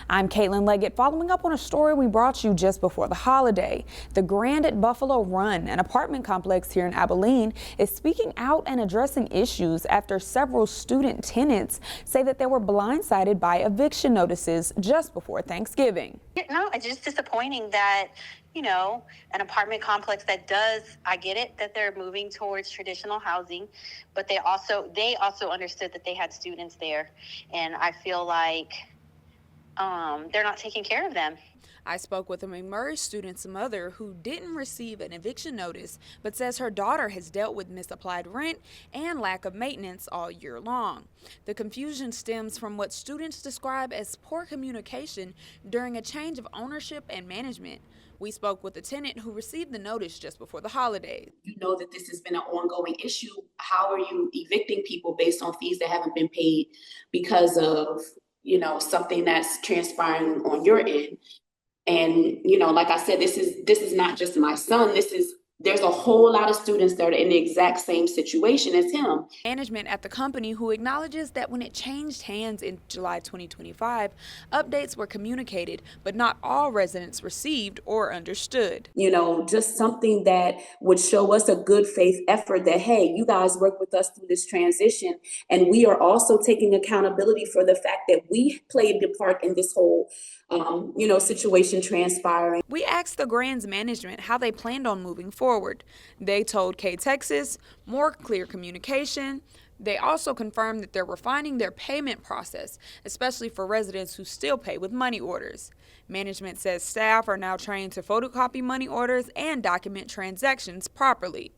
I'm Caitlin Leggett, following up on a story we brought you just before the holiday. The Grand at Buffalo Run, an apartment complex here in Abilene, is speaking out and addressing issues after several student tenants say that they were blindsided by eviction notices just before Thanksgiving. No, it's just disappointing that, an apartment complex that does, I get it, that they're moving towards traditional housing, but they also understood that they had students there. And I feel like they're not taking care of them. I spoke with a McMurray student's mother who didn't receive an eviction notice, but says her daughter has dealt with misapplied rent and lack of maintenance all year long. The confusion stems from what students describe as poor communication during a change of ownership and management. We spoke with a tenant who received the notice just before the holidays. You know that this has been an ongoing issue. How are you evicting people based on fees that haven't been paid because of, something that's transpiring on your end? And, like I said, this is not just my son. There's a whole lot of students that are in the exact same situation as him. Management at the company who acknowledges that when it changed hands in July 2025, updates were communicated, but not all residents received or understood. Just something that would show us a good faith effort that, hey, you guys work with us through this transition. And we are also taking accountability for the fact that we played the part in this whole situation transpiring. We asked the Grand's management how they planned on moving forward. They told KTXS more clear communication. They also confirmed that they're refining their payment process, especially for residents who still pay with money orders. Management says staff are now trained to photocopy money orders and document transactions properly.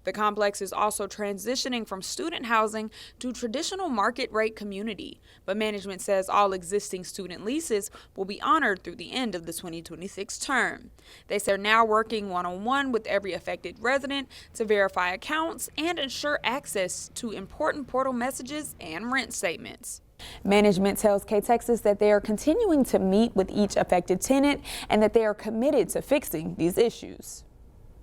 The complex is also transitioning from student housing to traditional market rate community, but management says all existing student leases will be honored through the end of the 2026 term. They say they're now working one-on-one with every affected resident to verify accounts and ensure access to important portal messages and rent statements. Management tells KTXS that they are continuing to meet with each affected tenant and that they are committed to fixing these issues.